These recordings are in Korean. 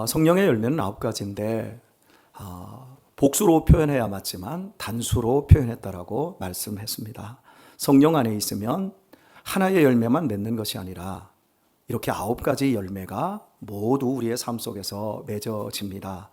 성령의 열매는 9가지인데 복수로 표현해야 맞지만 단수로 표현했다라고 말씀했습니다. 성령 안에 있으면 하나의 열매만 맺는 것이 아니라 이렇게 9가지 열매가 모두 우리의 삶 속에서 맺어집니다.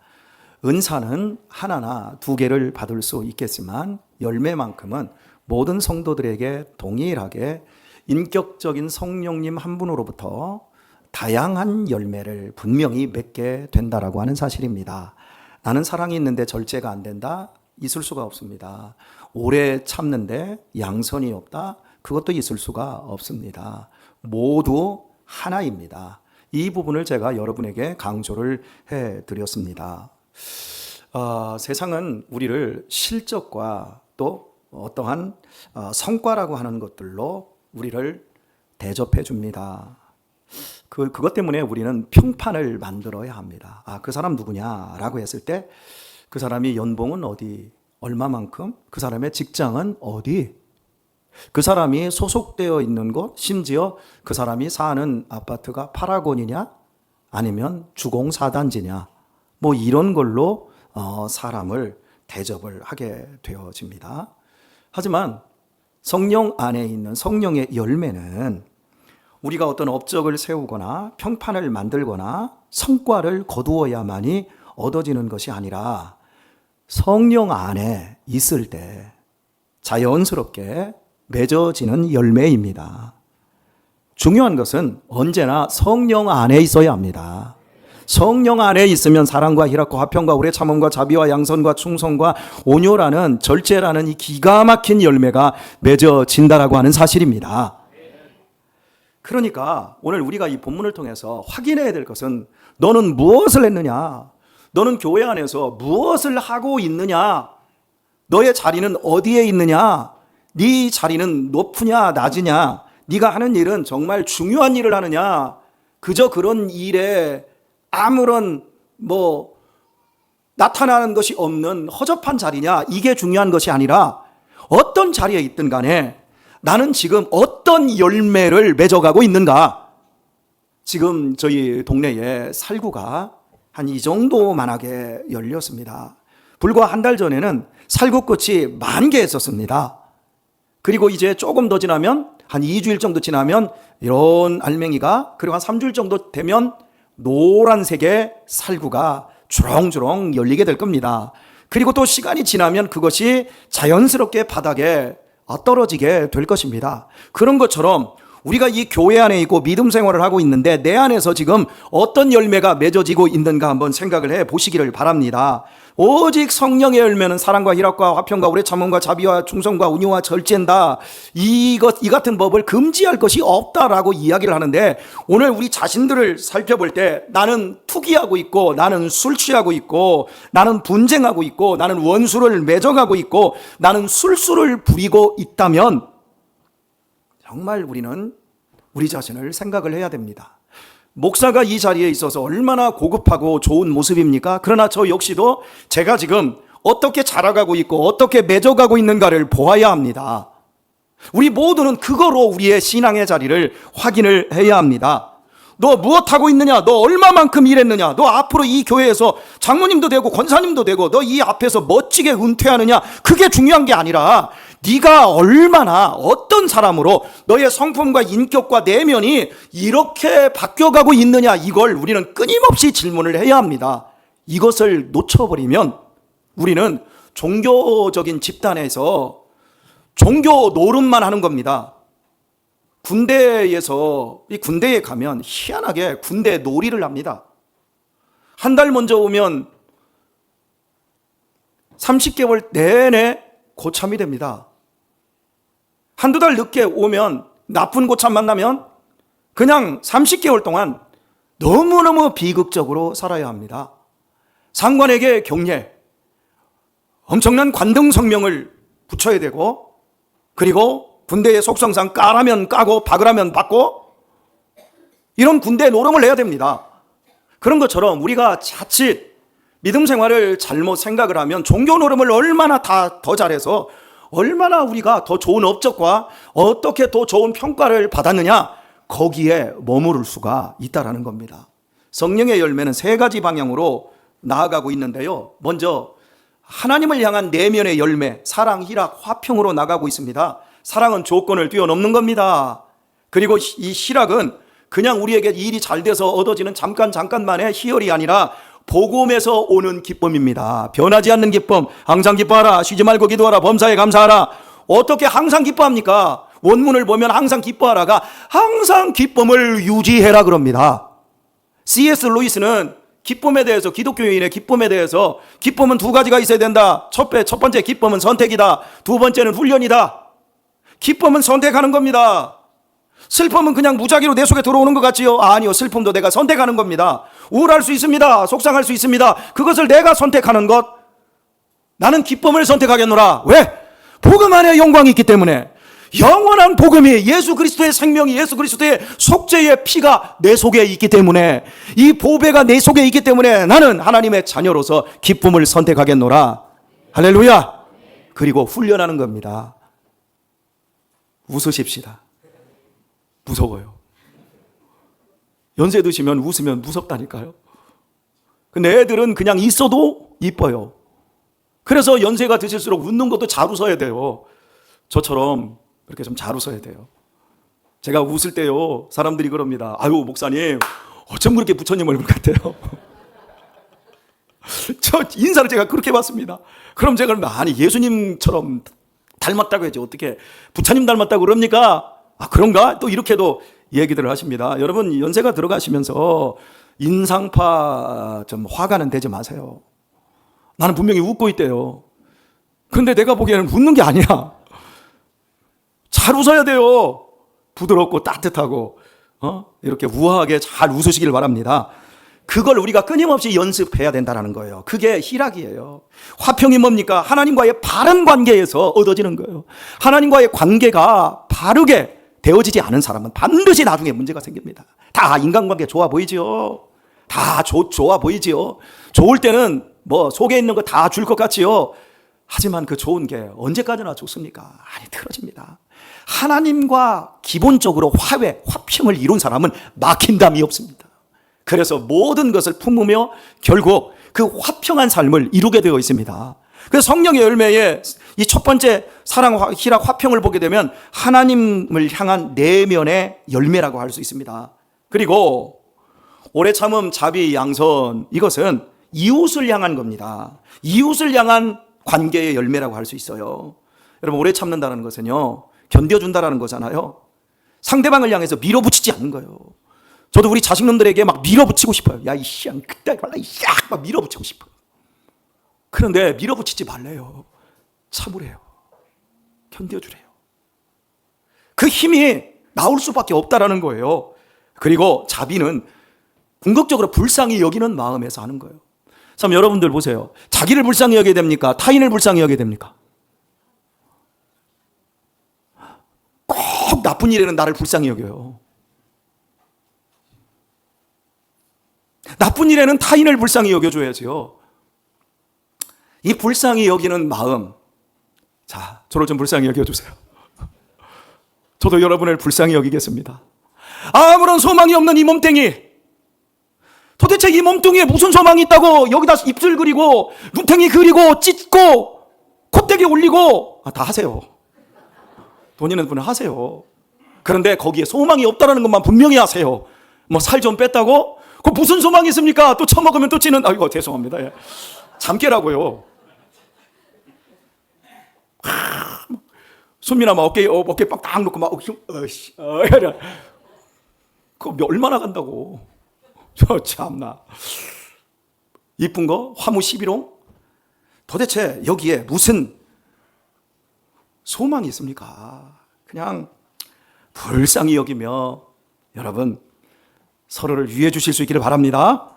은사는 하나나 2개를 받을 수 있겠지만 열매만큼은 모든 성도들에게 동일하게 인격적인 성령님 한 분으로부터 다양한 열매를 분명히 맺게 된다라고 하는 사실입니다. 나는 사랑이 있는데 절제가 안 된다? 있을 수가 없습니다. 오래 참는데 양선이 없다? 그것도 있을 수가 없습니다. 모두 하나입니다. 이 부분을 제가 여러분에게 강조를 해드렸습니다. 세상은 우리를 실적과 또 어떠한 성과라고 하는 것들로 우리를 대접해 줍니다. 그것 때문에 우리는 평판을 만들어야 합니다. 그 사람 누구냐라고 했을 때 그 사람이 연봉은 어디, 얼마만큼, 그 사람의 직장은 어디, 그 사람이 소속되어 있는 곳, 심지어 그 사람이 사는 아파트가 8학원이냐 아니면 주공 4단지냐 뭐 이런 걸로 사람을 대접을 하게 되어집니다. 하지만 성령 안에 있는 성령의 열매는 우리가 어떤 업적을 세우거나 평판을 만들거나 성과를 거두어야만이 얻어지는 것이 아니라 성령 안에 있을 때 자연스럽게 맺어지는 열매입니다. 중요한 것은 언제나 성령 안에 있어야 합니다. 성령 안에 있으면 사랑과 희락과 화평과 오래 참음과 자비와 양선과 충성과 온유라는 절제라는 이 기가 막힌 열매가 맺어진다라고 하는 사실입니다. 그러니까 오늘 우리가 이 본문을 통해서 확인해야 될 것은 너는 무엇을 했느냐? 너는 교회 안에서 무엇을 하고 있느냐? 너의 자리는 어디에 있느냐? 네 자리는 높으냐 낮으냐? 네가 하는 일은 정말 중요한 일을 하느냐? 그저 그런 일에 아무런 나타나는 것이 없는 허접한 자리냐? 이게 중요한 것이 아니라 어떤 자리에 있든 간에 나는 지금 어떤 열매를 맺어가고 있는가? 지금 저희 동네에 살구가 한 이 정도만하게 열렸습니다. 불과 한 달 전에는 살구꽃이 10,000개 있었습니다. 그리고 이제 조금 더 지나면 한 2주일 정도 지나면 이런 알맹이가, 그리고 한 3주일 정도 되면 노란색의 살구가 주렁주렁 열리게 될 겁니다. 그리고 또 시간이 지나면 그것이 자연스럽게 바닥에 떨어지게 될 것입니다. 그런 것처럼 우리가 이 교회 안에 있고 믿음 생활을 하고 있는데 내 안에서 지금 어떤 열매가 맺어지고 있는가 한번 생각을 해 보시기를 바랍니다. 오직 성령의 열매는 사랑과 희락과 화평과 오래 참음과 자비와 충성과 온유와 절제인다. 이 같은 법을 금지할 것이 없다라고 이야기를 하는데, 오늘 우리 자신들을 살펴볼 때 나는 투기하고 있고, 나는 술 취하고 있고, 나는 분쟁하고 있고, 나는 원수를 맺어가고 있고, 나는 술수를 부리고 있다면 정말 우리는 우리 자신을 생각을 해야 됩니다. 목사가 이 자리에 있어서 얼마나 고급하고 좋은 모습입니까? 그러나 저 역시도 제가 지금 어떻게 자라가고 있고 어떻게 맺어가고 있는가를 보아야 합니다. 우리 모두는 그거로 우리의 신앙의 자리를 확인을 해야 합니다. 너 무엇하고 있느냐? 너 얼마만큼 일했느냐? 너 앞으로 이 교회에서 장로님도 되고 권사님도 되고 너 이 앞에서 멋지게 은퇴하느냐? 그게 중요한 게 아니라 네가 얼마나 어떤 사람으로 너의 성품과 인격과 내면이 이렇게 바뀌어가고 있느냐, 이걸 우리는 끊임없이 질문을 해야 합니다. 이것을 놓쳐버리면 우리는 종교적인 집단에서 종교 노름만 하는 겁니다. 이 군대에 가면 희한하게 군대 놀이를 합니다. 한 달 먼저 오면 30개월 내내 고참이 됩니다. 한두 달 늦게 오면, 나쁜 고참 만나면 그냥 30개월 동안 너무너무 비극적으로 살아야 합니다. 상관에게 경례, 엄청난 관등성명을 붙여야 되고, 그리고 군대의 속성상 까라면 까고 박으라면 박고, 이런 군대 노름을 해야 됩니다. 그런 것처럼 우리가 자칫 믿음 생활을 잘못 생각을 하면 종교 노름을 얼마나 더 잘해서 얼마나 우리가 더 좋은 업적과 어떻게 더 좋은 평가를 받았느냐, 거기에 머무를 수가 있다라는 겁니다. 성령의 열매는 세 가지 방향으로 나아가고 있는데요. 먼저 하나님을 향한 내면의 열매, 사랑, 희락, 화평으로 나가고 있습니다. 사랑은 조건을 뛰어넘는 겁니다. 그리고 이 희락은 그냥 우리에게 일이 잘 돼서 얻어지는 잠깐만의 희열이 아니라 복음에서 오는 기쁨입니다. 변하지 않는 기쁨, 항상 기뻐하라, 쉬지 말고 기도하라, 범사에 감사하라. 어떻게 항상 기뻐합니까? 원문을 보면 항상 기뻐하라가 항상 기쁨을 유지해라 그럽니다. C.S. 루이스는 기쁨에 대해서, 기독교인의 기쁨에 대해서, 기쁨은 두 가지가 있어야 된다. 첫 번째 기쁨은 선택이다. 두 번째는 훈련이다. 기쁨은 선택하는 겁니다. 슬픔은 그냥 무작위로 내 속에 들어오는 것 같지요? 아니요, 슬픔도 내가 선택하는 겁니다. 우울할 수 있습니다. 속상할 수 있습니다. 그것을 내가 선택하는 것. 나는 기쁨을 선택하겠노라. 왜? 복음 안에 영광이 있기 때문에. 영원한 복음이, 예수 그리스도의 생명이, 예수 그리스도의 속죄의 피가 내 속에 있기 때문에, 이 보배가 내 속에 있기 때문에 나는 하나님의 자녀로서 기쁨을 선택하겠노라. 할렐루야. 그리고 훈련하는 겁니다. 웃으십시다. 무서워요. 연세 드시면 웃으면 무섭다니까요. 근데 애들은 그냥 있어도 이뻐요. 그래서 연세가 드실수록 웃는 것도 잘 웃어야 돼요. 저처럼 그렇게 좀 잘 웃어야 돼요. 제가 웃을 때요, 사람들이 그럽니다. 아유, 목사님, 어쩜 그렇게 부처님 얼굴 같아요? 저 인사를 제가 그렇게 받습니다. 그럼 제가 아니, 예수님처럼 닮았다고 해야지 어떻게 부처님 닮았다고 그럽니까? 아, 그런가? 또 이렇게도 얘기들을 하십니다. 여러분, 연세가 들어가시면서 인상파 좀 화가는 되지 마세요. 나는 분명히 웃고 있대요. 그런데 내가 보기에는 웃는 게 아니야. 잘 웃어야 돼요. 부드럽고 따뜻하고 이렇게 우아하게 잘 웃으시길 바랍니다. 그걸 우리가 끊임없이 연습해야 된다는 거예요. 그게 희락이에요. 화평이 뭡니까? 하나님과의 바른 관계에서 얻어지는 거예요. 하나님과의 관계가 바르게 되어지지 않은 사람은 반드시 나중에 문제가 생깁니다. 다 인간관계 좋아 보이지요. 다 좋아 보이지요. 좋을 때는 뭐 속에 있는 거 다 줄 것 같지요. 하지만 그 좋은 게 언제까지나 좋습니까? 아니, 틀어집니다. 하나님과 기본적으로 화평을 이룬 사람은 막힌 담이 없습니다. 그래서 모든 것을 품으며 결국 그 화평한 삶을 이루게 되어 있습니다. 그래서 성령의 열매에 이 첫 번째 사랑, 희락, 화평을 보게 되면 하나님을 향한 내면의 열매라고 할 수 있습니다. 그리고 오래 참음, 자비, 양선, 이것은 이웃을 향한 겁니다. 이웃을 향한 관계의 열매라고 할 수 있어요. 여러분, 오래 참는다는 것은요, 견뎌준다라는 거잖아요. 상대방을 향해서 밀어붙이지 않는 거예요. 저도 우리 자식놈들에게 막 밀어붙이고 싶어요. 야, 이씨, 그때 말라, 야, 막 밀어붙이고 싶어요. 그런데 밀어붙이지 말래요. 참으래요. 견뎌주래요. 그 힘이 나올 수밖에 없다라는 거예요. 그리고 자비는 궁극적으로 불쌍히 여기는 마음에서 하는 거예요. 참, 여러분들 보세요. 자기를 불쌍히 여기게 됩니까? 타인을 불쌍히 여기게 됩니까? 꼭 나쁜 일에는 나를 불쌍히 여겨요. 나쁜 일에는 타인을 불쌍히 여겨줘야지요. 이 불쌍히 여기는 마음, 자, 저를 좀 불쌍히 여겨주세요. 저도 여러분을 불쌍히 여기겠습니다. 아무런 소망이 없는 이 몸뚱이, 도대체 이 몸뚱이에 무슨 소망이 있다고 여기다 입술 그리고 눈탱이 그리고 찢고 콧대기 올리고 다 하세요. 돈 있는 분은 하세요. 그런데 거기에 소망이 없다는 것만 분명히 하세요. 뭐 살 좀 뺐다고? 그 무슨 소망이 있습니까? 또 처먹으면 또 찌는, 아이고, 죄송합니다. 예. 잠깨라고요. 손미나 막 어깨 빵 딱 놓고 막, 그거 얼마나 간다고. 저 참나. 이쁜 거? 화무 11홍? 도대체 여기에 무슨 소망이 있습니까? 그냥 불쌍히 여기며 여러분 서로를 위해 주실 수 있기를 바랍니다.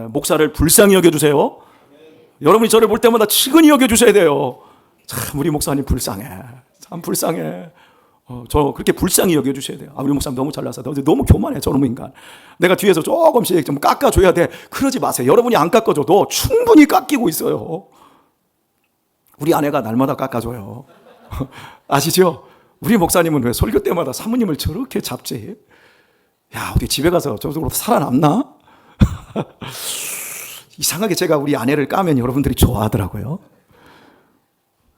목사를 불쌍히 여겨주세요. 여러분이 저를 볼 때마다 치근히 여겨주셔야 돼요. 참, 우리 목사님 불쌍해. 참 불쌍해. 저 그렇게 불쌍히 여겨주셔야 돼요. 우리 목사님 너무 잘나서 너무 교만해, 저놈 인간. 내가 뒤에서 조금씩 좀 깎아줘야 돼. 그러지 마세요. 여러분이 안 깎아줘도 충분히 깎이고 있어요. 우리 아내가 날마다 깎아줘요. 아시죠? 우리 목사님은 왜 설교 때마다 사모님을 저렇게 잡지? 야, 어디 집에 가서 저쪽으로 살아남나? 이상하게 제가 우리 아내를 까면 여러분들이 좋아하더라고요.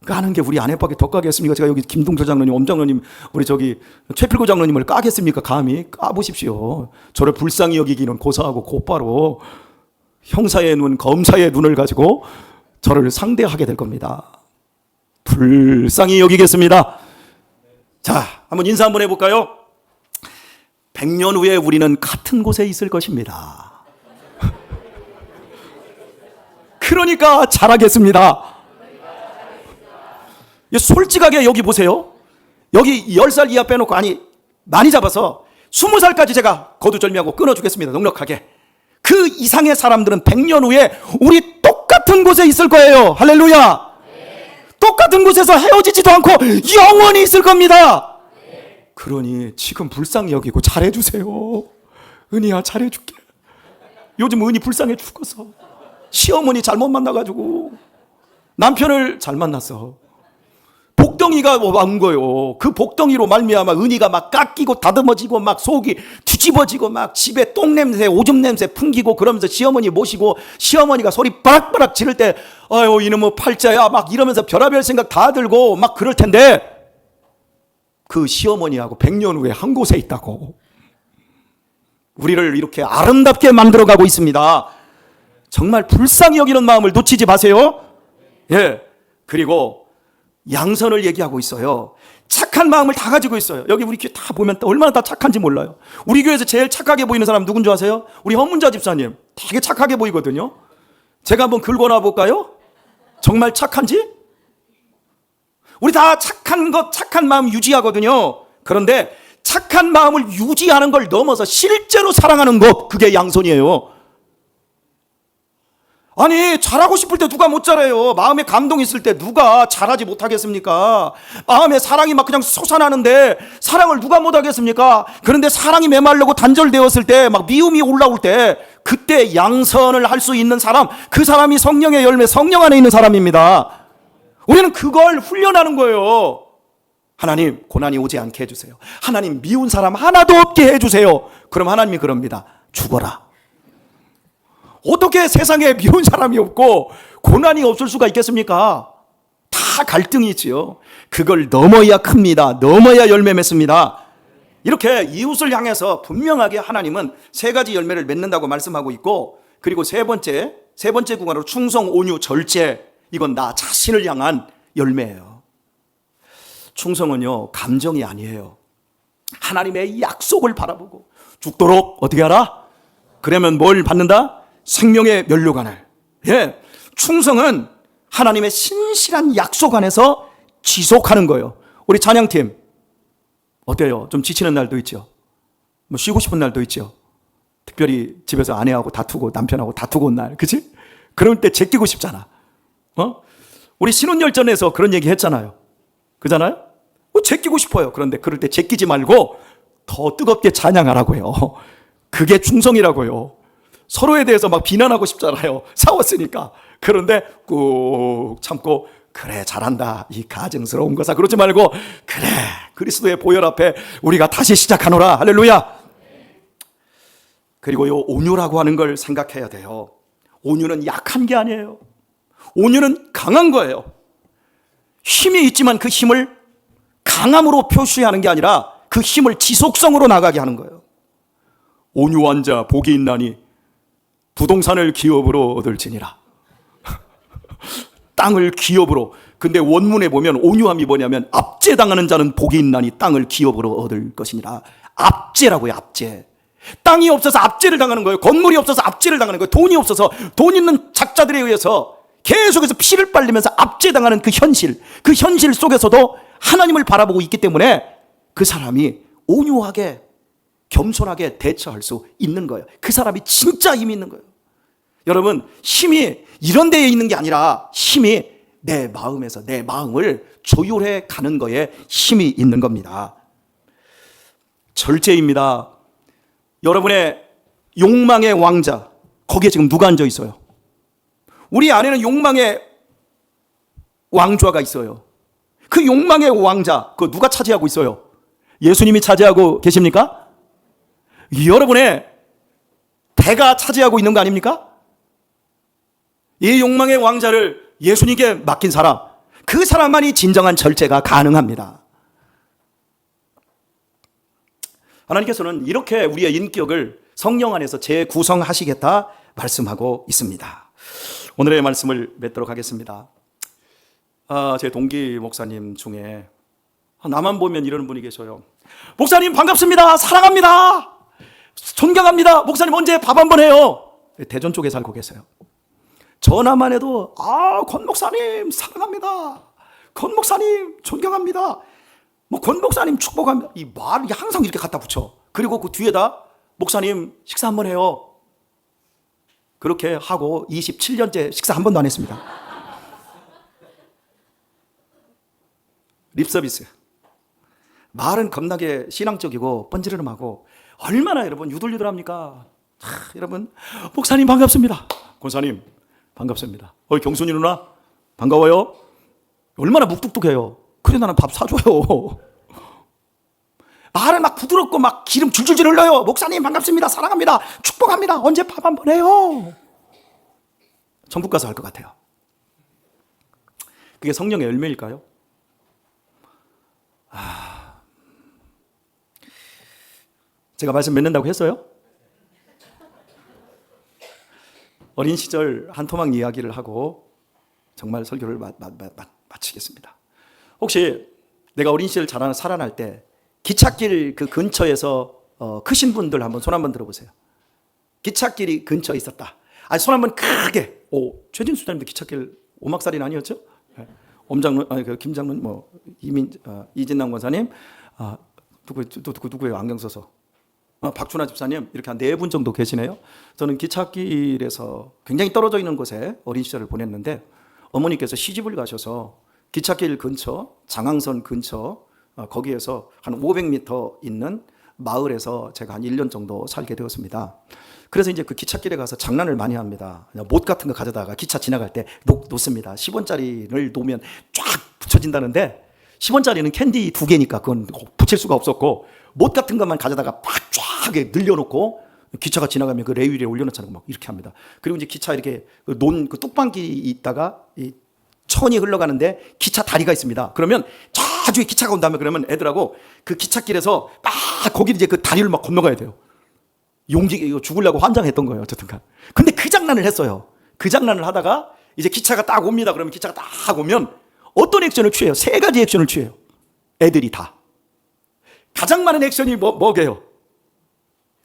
까는 게 우리 아내밖에 더 까겠습니까? 제가 여기 김동철 장로님, 엄장로님, 우리 저기 최필구 장로님을 까겠습니까? 감히 까보십시오. 저를 불쌍히 여기기는 고사하고 곧바로 형사의 눈, 검사의 눈을 가지고 저를 상대하게 될 겁니다. 불쌍히 여기겠습니다. 자, 한번 인사 한번 해볼까요? 100년 후에 우리는 같은 곳에 있을 것입니다. 그러니까 잘하겠습니다. 솔직하게 여기 보세요. 여기 10살 이하 빼놓고, 아니 많이 잡아서 20살까지 제가 거두절미하고 끊어주겠습니다. 넉넉하게. 그 이상의 사람들은 100년 후에 우리 똑같은 곳에 있을 거예요. 할렐루야. 똑같은 곳에서 헤어지지도 않고 영원히 있을 겁니다. 그러니 지금 불쌍히 여기고 잘해주세요. 은희야, 잘해줄게. 요즘 은희 불쌍해 죽었어. 시어머니 잘못 만나가지고 남편을 잘 만났어. 복덩이가 온 거예요. 그 복덩이로 말미암아 은희가 막 깎이고 다듬어지고 막 속이 뒤집어지고 막 집에 똥냄새 오줌 냄새 풍기고 그러면서 시어머니 모시고 시어머니가 소리 바락바락 지를 때 아유 이놈의 팔자야 막 이러면서 별의별 생각 다 들고 막 그럴 텐데 그 시어머니하고 100년 후에 한 곳에 있다고. 우리를 이렇게 아름답게 만들어가고 있습니다. 정말 불쌍히 여기는 마음을 놓치지 마세요. 예. 그리고 양선을 얘기하고 있어요. 착한 마음을 다 가지고 있어요. 여기 우리 교회 다 보면 얼마나 다 착한지 몰라요. 우리 교회에서 제일 착하게 보이는 사람 누군 줄 아세요? 우리 헌문자 집사님. 되게 착하게 보이거든요. 제가 한번 긁어놔 볼까요? 정말 착한지? 우리 다 착한 것, 착한 마음 유지하거든요. 그런데 착한 마음을 유지하는 걸 넘어서 실제로 사랑하는 것, 그게 양선이에요. 아니 잘하고 싶을 때 누가 못 잘해요. 마음에 감동이 있을 때 누가 잘하지 못하겠습니까? 마음에 사랑이 막 그냥 솟아나는데 사랑을 누가 못하겠습니까? 그런데 사랑이 메말르고 단절되었을 때 막 미움이 올라올 때 그때 양선을 할 수 있는 사람, 그 사람이 성령의 열매, 성령 안에 있는 사람입니다. 우리는 그걸 훈련하는 거예요. 하나님 고난이 오지 않게 해주세요. 하나님 미운 사람 하나도 없게 해주세요. 그럼 하나님이 그럽니다. 죽어라. 어떻게 세상에 미운 사람이 없고 고난이 없을 수가 있겠습니까? 다 갈등이 있지요. 그걸 넘어야 큽니다. 넘어야 열매 맺습니다. 이렇게 이웃을 향해서 분명하게 하나님은 3가지 열매를 맺는다고 말씀하고 있고, 그리고 세 번째 구간으로 충성, 온유, 절제, 이건 나 자신을 향한 열매예요. 충성은요 감정이 아니에요. 하나님의 약속을 바라보고 죽도록 어떻게 하라? 그러면 뭘 받는다? 생명의 면류관을. 예, 충성은 하나님의 신실한 약속 안에서 지속하는 거예요. 우리 찬양팀 어때요? 좀 지치는 날도 있죠. 뭐 쉬고 싶은 날도 있죠. 특별히 집에서 아내하고 다투고 남편하고 다투고 온 날, 그치? 그럴 때 제끼고 싶잖아. 우리 신혼열전에서 그런 얘기 했잖아요. 그잖아요? 제끼고 싶어요. 그런데 그럴 때 제끼지 말고 더 뜨겁게 찬양하라고요. 그게 충성이라고요. 서로에 대해서 막 비난하고 싶잖아요. 싸웠으니까. 그런데 꾹 참고 그래 잘한다 이 가증스러운 거사 그러지 말고 그래 그리스도의 보혈 앞에 우리가 다시 시작하노라. 할렐루야. 그리고 요 온유라고 하는 걸 생각해야 돼요. 온유는 약한 게 아니에요. 온유는 강한 거예요. 힘이 있지만 그 힘을 강함으로 표시하는 게 아니라 그 힘을 지속성으로 나가게 하는 거예요. 온유한 자 복이 있나니 부동산을 기업으로 얻을지니라. 땅을 기업으로. 근데 원문에 보면 온유함이 뭐냐면 압제당하는 자는 복이 있나니 땅을 기업으로 얻을 것이니라. 압제라고요. 압제. 땅이 없어서 압제를 당하는 거예요. 건물이 없어서 압제를 당하는 거예요. 돈이 없어서 돈 있는 작자들에 의해서 계속해서 피를 빨리면서 압제당하는 그 현실 속에서도 하나님을 바라보고 있기 때문에 그 사람이 온유하게 겸손하게 대처할 수 있는 거예요. 그 사람이 진짜 힘이 있는 거예요. 여러분, 힘이 이런 데에 있는 게 아니라 힘이 내 마음에서 내 마음을 조율해 가는 거에 힘이 있는 겁니다. 절제입니다. 여러분의 욕망의 왕자, 거기에 지금 누가 앉아 있어요? 우리 안에는 욕망의 왕좌가 있어요. 그 욕망의 왕자, 그 누가 차지하고 있어요? 예수님이 차지하고 계십니까? 여러분의 배가 차지하고 있는 거 아닙니까? 이 욕망의 왕자를 예수님께 맡긴 사람, 그 사람만이 진정한 절제가 가능합니다. 하나님께서는 이렇게 우리의 인격을 성령 안에서 재구성하시겠다 말씀하고 있습니다. 오늘의 말씀을 맺도록 하겠습니다. 제 동기 목사님 중에 나만 보면 이러는 분이 계셔요. 목사님 반갑습니다. 사랑합니다. 존경합니다. 목사님 언제 밥 한번 해요? 대전 쪽에 살고 계세요. 전화만 해도 권 목사님 사랑합니다. 권 목사님 존경합니다. 권 목사님 축복합니다. 이 말을 항상 이렇게 갖다 붙여. 그리고 그 뒤에다 목사님 식사 한번 해요. 그렇게 하고 27년째 식사 한 번도 안 했습니다. 립서비스. 말은 겁나게 신앙적이고 번지르름하고 얼마나 여러분 유들유들합니까? 여러분 목사님 반갑습니다. 권사님 반갑습니다. 경순이 누나 반가워요. 얼마나 묵뚝뚝해요. 그래 나는 밥 사줘요. 말을 막 부드럽고 막 기름 줄줄줄 흘러요. 목사님 반갑습니다. 사랑합니다. 축복합니다. 언제 밥 한번 해요. 천국 가서 할 것 같아요. 그게 성령의 열매일까요? 제가 말씀 맺는다고 했어요? 어린 시절 한 토막 이야기를 하고 정말 설교를 마치겠습니다. 혹시 내가 어린 시절 살아날 때 기찻길 그 근처에서 크신 분들 한번 손 한번 들어보세요. 기찻길이 근처에 있었다. 손 한번 크게. 최진수 장님도 기찻길 오막살인 아니었죠? 엄장론, 김장론, 이진남 권사님, 누구예요? 안경 써서. 박준하 집사님, 이렇게 한 4분 정도 계시네요. 저는 기찻길에서 굉장히 떨어져 있는 곳에 어린 시절을 보냈는데 어머니께서 시집을 가셔서 기찻길 근처, 장항선 근처, 거기에서 한 500m 있는 마을에서 제가 한 1년 정도 살게 되었습니다. 그래서 이제 그 기찻길에 가서 장난을 많이 합니다. 못 같은 거 가져다가 기차 지나갈 때 놓습니다. 10원짜리를 놓으면 쫙 붙여진다는데 10원짜리는 캔디 2개니까 그건 붙일 수가 없었고 못 같은 것만 가져다가 쫙 늘려놓고 기차가 지나가면 그 레일 위에 올려놓자는 거 막 이렇게 합니다. 그리고 이제 기차 이렇게 그 뚝방길이 있다가 이 천이 흘러가는데 기차 다리가 있습니다. 그러면 저쪽에 기차가 온다면 그러면 애들하고 그 기찻길에서 막 거기 이제 그 다리를 막 건너가야 돼요. 이거 죽으려고 환장했던 거예요. 어쨌든 간. 근데 그 장난을 했어요. 그 장난을 하다가 이제 기차가 딱 옵니다. 그러면 기차가 딱 오면 어떤 액션을 취해요? 3가지 액션을 취해요. 애들이 다. 가장 많은 액션이 뭐게요?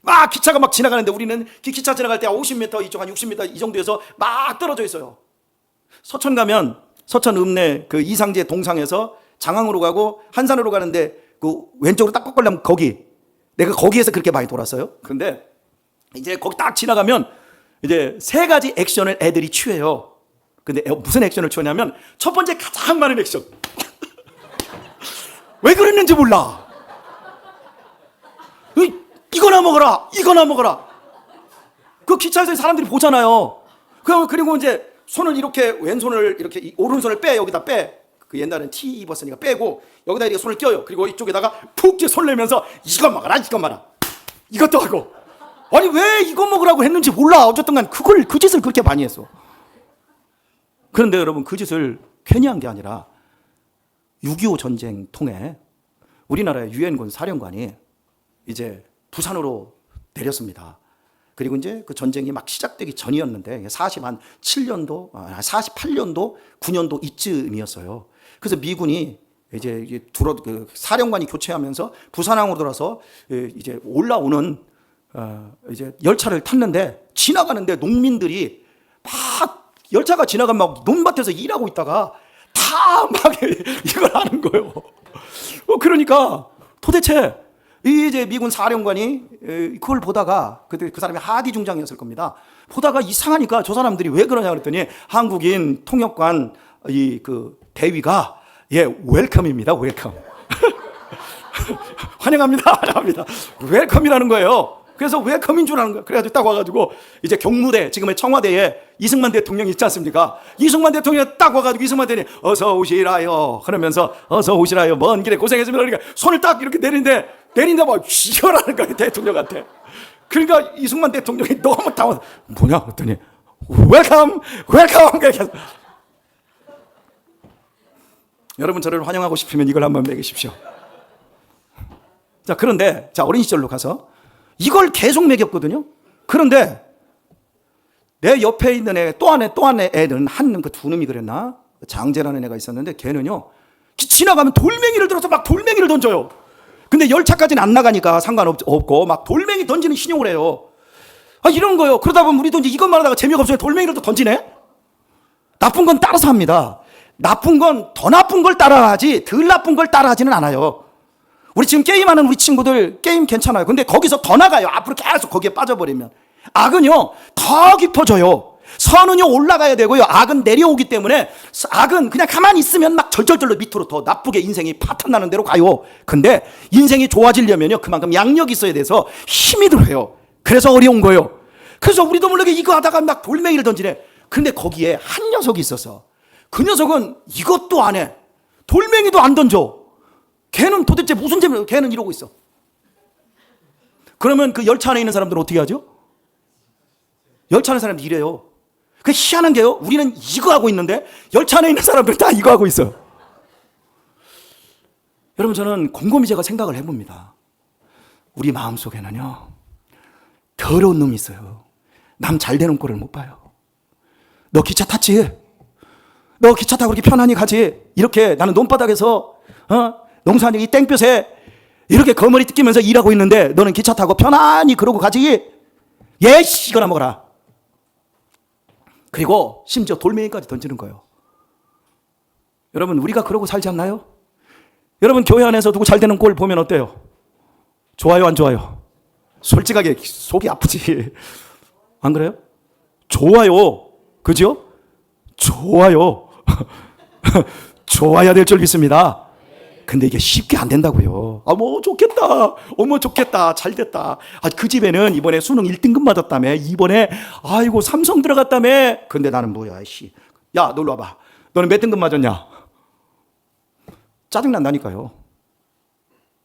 막 기차가 막 지나가는데 우리는 기차 지나갈 때 50m 이쪽 한 60m 이 정도에서 막 떨어져 있어요. 서천 가면 서천 읍내 그 이상제 동상에서 장항으로 가고 한산으로 가는데 그 왼쪽으로 딱 꺾으려면 내가 거기에서 그렇게 많이 돌았어요. 근데 이제 거기 딱 지나가면 이제 3가지 액션을 애들이 취해요. 근데 무슨 액션을 취하냐면 첫 번째 가장 많은 액션. 왜 그랬는지 몰라. 이거나 먹어라. 그 기차에서 사람들이 보잖아요. 그리고 이제 손을 이렇게 왼손을 이렇게 오른손을 여기다 빼. 그 옛날엔 티 입었으니까 빼고 여기다 이렇게 손을 껴요. 그리고 이쪽에다가 푹 손을 내면서 이거 먹어라. 이것도 하고. 아니 왜 이거 먹으라고 했는지 몰라. 어쨌든 간 그 짓을 그렇게 많이 했어. 그런데 여러분 그 짓을 괜히 한 게 아니라 6.25 전쟁 통해 우리나라의 유엔군 사령관이 이제 부산으로 내렸습니다. 그리고 이제 그 전쟁이 막 시작되기 전이었는데 48년도, 9년도 이쯤이었어요. 그래서 미군이 이제 그 사령관이 교체하면서 부산항으로 돌아서 이제 올라오는 이제 열차를 탔는데 지나가는데 농민들이 막 열차가 지나가면 막 논밭에서 일하고 있다가 다 막 이걸 하는 거예요. 그러니까 도대체 이제 미군 사령관이 그걸 보다가 그때 그 사람이 하디 중장이었을 겁니다. 보다가 이상하니까 저 사람들이 왜 그러냐 그랬더니 한국인 통역관 그 대위가 웰컴입니다. 웰컴. 환영합니다. 웰컴이라는 거예요. 그래서 웰컴인 줄 아는 거예요. 그래가지고 딱 와가지고 이제 경무대 지금의 청와대에 이승만 대통령이 있지 않습니까? 이승만 대통령이 딱 와가지고 이승만 대통령이 어서 오시라요. 그러면서 어서 오시라요. 먼 길에 고생했습니다. 그러니까 손을 딱 이렇게 내린데 막 이거라는 거예요. 대통령한테. 그러니까 이승만 대통령이 너무 당황. 뭐냐 그랬더니 웰컴 그렇게. 여러분 저를 환영하고 싶으면 이걸 한번 먹이십시오. 자, 그런데 자, 어린 시절로 가서 이걸 계속 먹였거든요. 그런데 내 옆에 있는 애, 또 한 애는 한 그 두 놈이 그랬나? 장재라는 애가 있었는데 걔는요, 지나가면 돌멩이를 들어서 막 돌멩이를 던져요. 근데 열차까지는 안 나가니까 상관없고 막 돌멩이 던지는 신용을 해요. 아, 이런 거요. 그러다 보면 우리도 이제 이것만 하다가 재미가 없어요. 돌멩이를 또 던지네? 나쁜 건 따라서 합니다. 나쁜 건 더 나쁜 걸 따라하지 덜 나쁜 걸 따라하지는 않아요. 우리 지금 게임하는 우리 친구들 게임 괜찮아요. 근데 거기서 더 나가요. 앞으로 계속 거기에 빠져버리면. 악은요 더 깊어져요. 선은요 올라가야 되고요, 악은 내려오기 때문에 악은 그냥 가만히 있으면 막 절절절로 밑으로 더 나쁘게 인생이 파탄나는 대로 가요. 근데 인생이 좋아지려면요 그만큼 양력이 있어야 돼서 힘이 들어요. 그래서 어려운 거예요. 그래서 우리도 모르게 이거 하다가 막 돌멩이를 던지네. 근데 거기에 한 녀석이 있어서 그 녀석은 이것도 안 해. 돌멩이도 안 던져. 걔는 도대체 무슨 재미로 걔는 이러고 있어. 그러면 그 열차 안에 있는 사람들은 어떻게 하죠? 열차 안에 사람들이 이래요. 그 희한한 게요, 우리는 이거 하고 있는데 열차 안에 있는 사람들은 다 이거 하고 있어요. 여러분 저는 곰곰이 제가 생각을 해봅니다. 우리 마음속에는요 더러운 놈이 있어요. 남 잘 되는 꼴을 못 봐요. 너 기차 탔지? 너 기차 타고 그렇게 편안히 가지? 이렇게 나는 논바닥에서 농사하는 이 땡볕에 이렇게 거머리 뜯기면서 일하고 있는데 너는 기차 타고 편안히 그러고 가지? 예씨 이거나 먹어라. 그리고 심지어 돌멩이까지 던지는 거예요. 여러분 우리가 그러고 살지 않나요? 여러분 교회 안에서 누구 잘 되는 꼴 보면 어때요? 좋아요 안 좋아요? 솔직하게 속이 아프지. 안 그래요? 좋아요. 그죠? 좋아요. 좋아야 될 줄 믿습니다. 근데 이게 쉽게 안 된다고요. 아, 뭐 좋겠다. 어머 좋겠다. 잘 됐다. 아, 그 집에는 이번에 수능 1등급 맞았다며. 이번에 아이고 삼성 들어갔다며. 근데 나는 뭐야, 씨. 야, 놀러 와봐. 너는 몇 등급 맞았냐? 짜증난다니까요.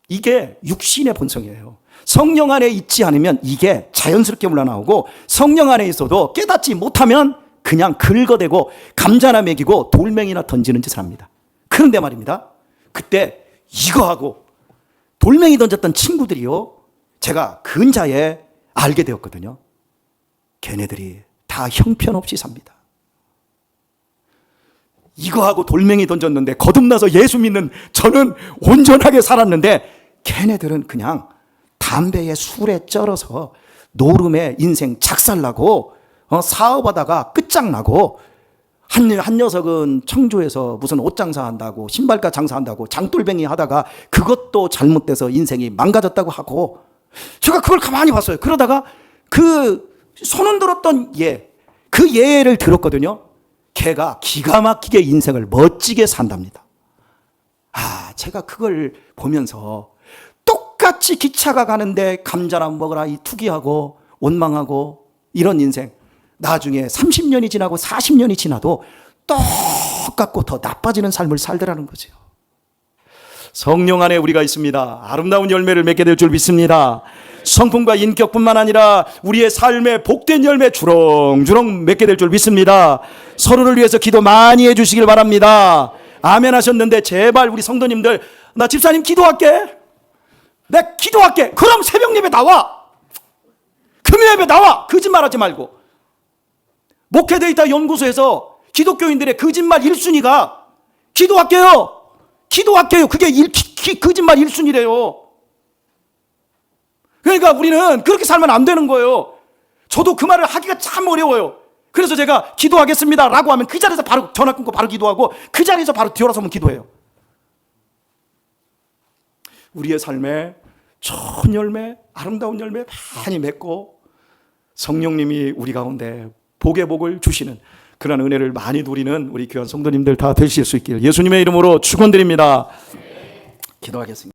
이게 육신의 본성이에요. 성령 안에 있지 않으면 이게 자연스럽게 올라나오고, 성령 안에 있어도 깨닫지 못하면 그냥 긁어대고 감자나 먹이고 돌멩이나 던지는 짓을 합니다. 그런데 말입니다, 그때 이거 하고 돌멩이 던졌던 친구들이요, 제가 근자에 알게 되었거든요. 걔네들이 다 형편없이 삽니다. 이거 하고 돌멩이 던졌는데 거듭나서 예수 믿는 저는 온전하게 살았는데, 걔네들은 그냥 담배에 술에 쩔어서 노름에 인생 작살나고 사업하다가 끝장나고, 한 녀석은 청주에서 무슨 옷 장사한다고, 신발가 장사한다고 장돌뱅이 하다가 그것도 잘못돼서 인생이 망가졌다고 하고, 제가 그걸 가만히 봤어요. 그러다가 그 손흔 들었던 그 예를 들었거든요. 걔가 기가 막히게 인생을 멋지게 산답니다. 아, 제가 그걸 보면서 똑같이 기차가 가는데 감자나 먹으라 이 투기하고 원망하고 이런 인생, 나중에 30년이 지나고 40년이 지나도 똑같고 더 나빠지는 삶을 살더라는 거죠. 성령 안에 우리가 있습니다. 아름다운 열매를 맺게 될 줄 믿습니다. 성품과 인격뿐만 아니라 우리의 삶의 복된 열매 주렁주렁 맺게 될 줄 믿습니다. 서로를 위해서 기도 많이 해주시길 바랍니다. 아멘 하셨는데 제발 우리 성도님들, 나 집사님 기도할게, 내 기도할게. 그럼 새벽 예배 나와, 금요 예배 나와. 거짓말하지 말고. 목회데이터 연구소에서 기독교인들의 거짓말 1순위가 기도할게요, 기도할게요. 그게 거짓말 1순위래요. 그러니까 우리는 그렇게 살면 안 되는 거예요. 저도 그 말을 하기가 참 어려워요. 그래서 제가 기도하겠습니다 라고 하면 그 자리에서 바로 전화 끊고 바로 기도하고, 그 자리에서 바로 뒤돌아서면 기도해요. 우리의 삶에 좋은 열매, 아름다운 열매 많이 맺고 성령님이 우리 가운데 복의 복을 주시는 그런 은혜를 많이 누리는 우리 귀한 성도님들 다 되실 수 있기를 예수님의 이름으로 축원드립니다. 기도하겠습니다.